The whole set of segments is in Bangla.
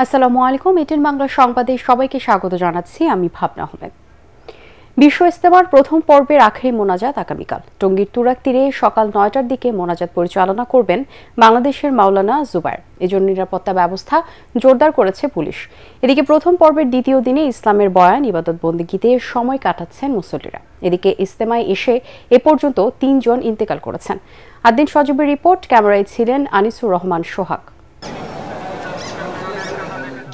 আসসালামু আলাইকুম। এটিএন বাংলা সংবাদে সবাইকে স্বাগত জানাচ্ছি। আমি ভাবনা আহমেদ। বিশ্ব ইজতেমার প্রথম পর্বের আখেরি মোনাজাত আগামীকাল টঙ্গীর তুরাগ তীরে সকাল ৯টার দিকে মোনাজাত পরিচালনা করবেন বাংলাদেশের মাওলানা জুবায়ের। এজন্য নিরাপত্তা ব্যবস্থা জোরদার করেছে পুলিশ। এদিকে প্রথম পর্বের দ্বিতীয় দিনে ইসলামের বয়ান ইবাদত বন্দেগীতে সময় কাটাচ্ছেন মুসল্লিরা। এদিকে ইজতেমায় এসে এ পর্যন্ত ৩ জন ইন্তেকাল করেছেন। আদ্দিন সজীবের রিপোর্ট, ক্যামেরায় ছিলেন আনিসুর রহমান সোহাগ।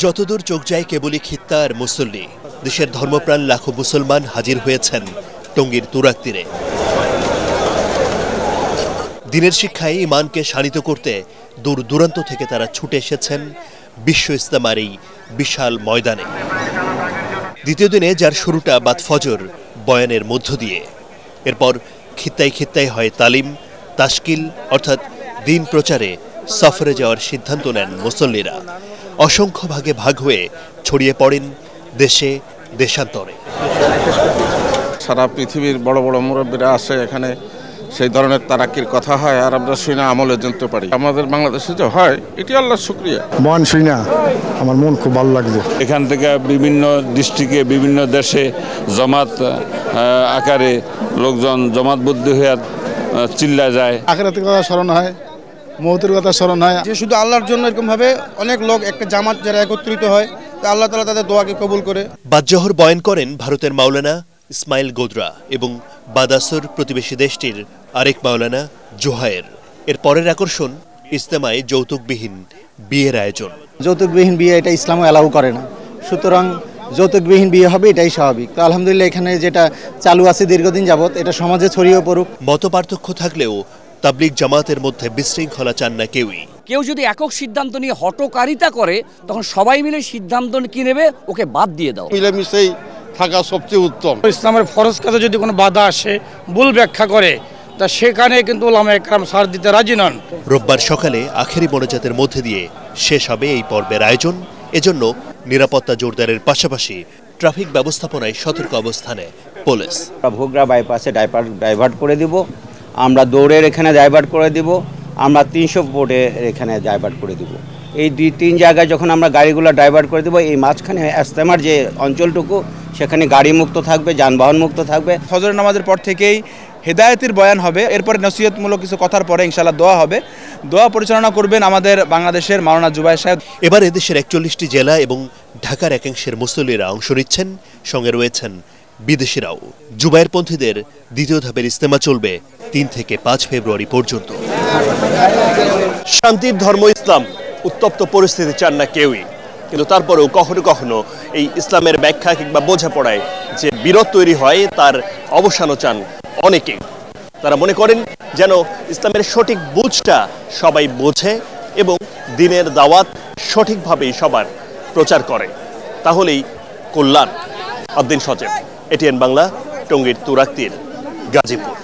যতদূর চোখ যায় কেবলই খিত্তা আর মুসল্লি। দেশের ধর্মপ্রাণ লাখো মুসলমান হাজির হয়েছেন টঙ্গীর তুরাগ তীরে। দিনের শিক্ষায় ইমানকে শানিত করতে দূর দূরান্ত থেকে তারা ছুটে এসেছেন বিশ্ব ইজতেমার এই বিশাল ময়দানে। দ্বিতীয় দিনে যার শুরুটা বাদ ফজর বয়ানের মধ্য দিয়ে, এরপর খিত্তায় খিত্তায় হয় তালিম, তাশকিল অর্থাৎ দিন প্রচারে সফরে যাওয়ার সিদ্ধান্ত নেন মুসল্লিরা। অসংখ্য ভাগে ভাগ হয়ে ছড়িয়ে পড়েন দেশে দেশান্তরে। সারা পৃথিবীর বড় বড় মুরব্বীরা আসে এখানে, সেই ধরনের তারাক্কির কথা হয় আর আমরা শুনে আমলে জানতে পারি। আমাদের বাংলাদেশে যে হয় এটি আল্লাহর শুকরিয়া। বয়ান শুই না, আমার মন খুব ভালো লাগছে। এখান থেকে বিভিন্ন ডিস্ট্রিক্টে বিভিন্ন দেশে জমাত আকারে লোকজন জমাতবদ্ধ হয়ে চিল্লা যায়। আখিরাতের কথা স্মরণ হয়, মৌতের কথা স্মরণ হয়। যে শুধু আল্লাহর জন্য এরকম ভাবে অনেক লোক একটা জামাত যারা একত্রিত হয়, আল্লাহ তাআলা তাদের দোয়াকে কবুল করে। বাদজহর বয়ান করেন ভারতের মাওলানা ইসমাইল গোদরা এবং বাদাসুর প্রতিবেশী দেশটির আরেক মাওলানা জোহায়ের। এর পরের আকর্ষণ ইজতেমায় যৌতুকবিহীন বিয়ের আয়োজন। যৌতুকবিহীন বিয়ে এটা ইসলামও অ্যালাউ করে না, সুতরাং যৌতুকবিহীন বিয়ে হবে এটাই স্বাভাবিক। তো আলহামদুলিল্লাহ এখানে যেটা চালু আছে দীর্ঘদিন যাবত, এটা সমাজে ছড়িয়ে পড়ুক। মত পার্থক্য থাকলেও তাবলিগ জামাতের মধ্যে বিশৃঙ্খলা চান না কেউই। কেউ যদি একক সিদ্ধান্ত নিয়ে হটকারিতা করে, তখন সবাই মিলে সিদ্ধান্ত কি নেবে, ওকে বাদ দিয়ে দাও। মিলেমিশেই থাকা সবচেয়ে উত্তম। ইসলামের ফরজ কাজে যদি কোনো বাধা আসে, ভুল ব্যাখ্যা করে, তা সেখানে কিন্তু উলামায়ে কেরাম ছাড় দিতে রাজি নন। রোববার সকালে আখেরি মোনাজাতের মধ্যে দিয়ে শেষ হবে এই পর্বের আয়োজন। এজন্য নিরাপত্তা জোরদারের পাশাপাশি ট্রাফিক ব্যবস্থাপনায় সতর্ক অবস্থানে পুলিশ। ভোগড়া বাইপাসে ডাইভার্ট করে দিব, আমরা দৌড়ের এখানে ডাইভার্ট করে দিব, আমরা 300 বোর্ডে এখানে ডাইভার্ট করে দিব। এই 2-3 জায়গায় যখন আমরা গাড়িগুলো ডাইভার্ট করে দেবো, এই মাঝখানে ইজতেমার যে অঞ্চলটুকু সেখানে গাড়ি মুক্ত থাকবে, যানবাহন মুক্ত থাকবে। ফজর নামাজের পর থেকেই হেদায়েতের বয়ান হবে, এরপর নসিহতমূলক কিছু কথার পরে ইনশাআল্লাহ দোয়া হবে। দোয়া পরিচালনা করবেন আমাদের বাংলাদেশের মাওলানা জুবায়ের সাহেব। এবারে দেশের 41টি জেলা এবং ঢাকার একাংশের মুসল্লিরা অংশ নিচ্ছেন, সঙ্গে রয়েছেন বিদেশিরাও। জুবায়েরপন্থীদের দ্বিতীয় ধাপের ইজতেমা চলবে 3 থেকে 5 ফেব্রুয়ারি পর্যন্ত। শান্তির ধর্ম ইসলাম, উত্তপ্ত পরিস্থিতি চান না কেউই, কিন্তু তারপরেও কখনো কখনো এই ইসলামের ব্যাখ্যা কিংবা বোঝাপড়ায় যে বিরোধ তৈরি হয়, তার অবসানও চান অনেকেই। তারা মনে করেন যেন ইসলামের সঠিক বুঝটা সবাই বোঝে এবং দিনের দাওয়াত সঠিকভাবেই সবার প্রচার করে, তাহলেই কল্যাণ। আদ্দিন সজীব, এটিএন বাংলা, টঙ্গীর তুরাগ তীর, গাজীপুর।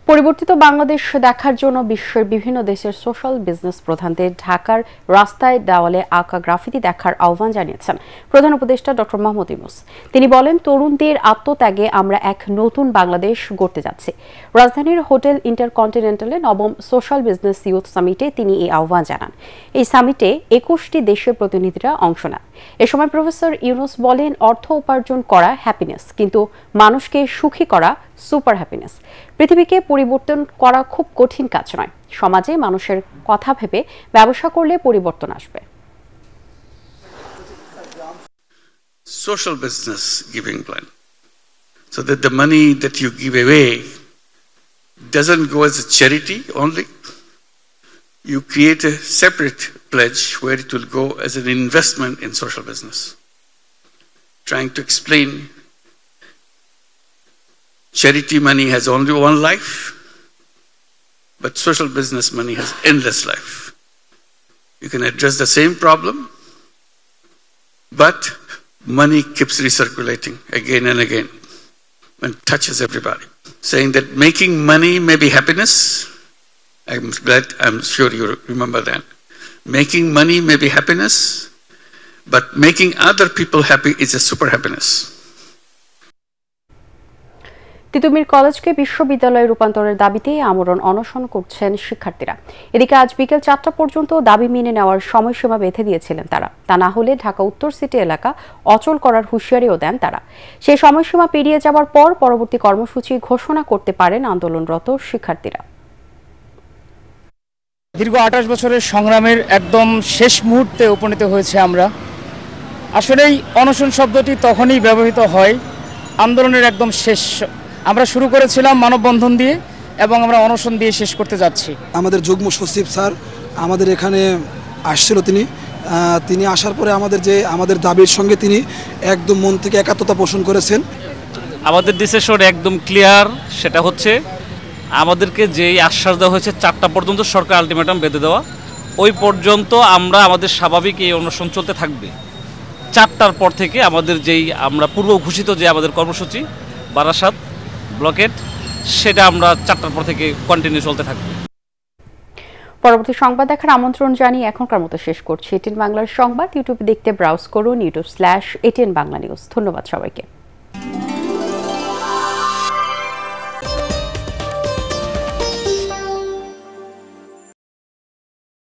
পরিবর্তিত বাংলাদেশ দেখার জন্য বিশ্বের বিভিন্ন দেশের সোশ্যাল বিজনেস প্রধানদের ঢাকার রাস্তায় দেওয়ালে আঁকা গ্রাফিতি দেখার আহ্বান জানিয়েছেন প্রধান উপদেষ্টা ডক্টর মোহাম্মদ ইউনূস। তিনি বলেন, তরুণদের আত্মত্যাগে আমরা এক নতুন বাংলাদেশ গড়তে যাচ্ছি। রাজধানীর হোটেল ইন্টারকন্টিনেন্টালে নবম সোশ্যাল বিজনেস ইউথ সামিটে তিনি এই আহ্বান জানান। এই সামিটে 21টি দেশের প্রতিনিধিরা অংশ নেন। এ সময় প্রফেসর ইউনূস বলেন, অর্থ উপার্জন করা হ্যাপিনেস, কিন্তু মানুষকে সুখী করা সুপার হ্যাপিনেস। পৃথিবীকে পরিবর্তন করা খুব কঠিন কাজ নয়, সমাজে মানুষের কথা ভেবে ব্যবসা করলে পরিবর্তন আসবে। Social business giving plan, so that the money that you give away doesn't go as a charity only. You create a separate pledge where it will go as an investment in social business. Trying to explain, charity money has only one life, but social business money has endless life. You can address the same problem, but money keeps recirculating again and again and touches everybody. Saying that making money may be happiness, I'm sure you remember that. Making money may be happiness, but making other people happy is a super happiness. Titumir কলেজকে বিশ্ববিদ্যালয়ে রূপান্তরের দাবিতে আমরণ অনশন করছেন শিক্ষার্থীরা। এদিকে আজ বিকেল 4টা পর্যন্ত দাবি মেনে নেওয়ার সময়সীমা বেঁধে দিয়েছিলেন তারা। তা না হলে ঢাকা উত্তর সিটি এলাকা অচল করার হুঁশিয়ারিও দেন তারা। সেই সময়সীমা পেরিয়ে যাওয়ার পর পরবর্তী কর্মসূচি ঘোষণা করতে পারেন আন্দোলনরত শিক্ষার্থীরা। দীর্ঘ 28 বছরের সংগ্রামের একদম শেষ মুহূর্তে উপনীত হয়েছে আমরা। আসলেই অনশন শব্দটি তখনই ব্যবহৃত হয় আন্দোলনের একদম শেষ। আমরা শুরু করেছিলাম মানববন্ধন দিয়ে এবং আমরা অনশন দিয়ে শেষ করতে যাচ্ছি। আমাদের যুগ্ম সচিব স্যার আমাদের এখানে আসছিল, তিনি আসার পরে আমাদের দাবির সঙ্গে তিনি একদম মন থেকে একাত্মতা পোষণ করেছেন। আমাদের ডিসিশন একদম ক্লিয়ার, সেটা হচ্ছে আমাদেরকে যেই আশ্বাস দেওয়া হয়েছে 4টা পর্যন্ত সরকার আলটিমেটাম বেঁধে দেওয়া, ওই পর্যন্ত আমরা আমাদের স্বাভাবিক এই অনশন চলতে থাকবে। 4টার পর থেকে আমাদের আমরা পূর্ব ঘোষিত যে আমাদের কর্মসূচি বারাসাত ব্লকেট, সেটা আমরা 4টার পর থেকে কন্টিনিউ চলতে থাকবে। পরবর্তী সংবাদ দেখার আমন্ত্রণ জানিয়ে এখনকার মতো শেষ করছি। এটিএন বাংলার সংবাদ ইউটিউবে দেখতে ব্রাউজ করুন youtube/ATN বাংলা নিউজ। ধন্যবাদ সবাইকে।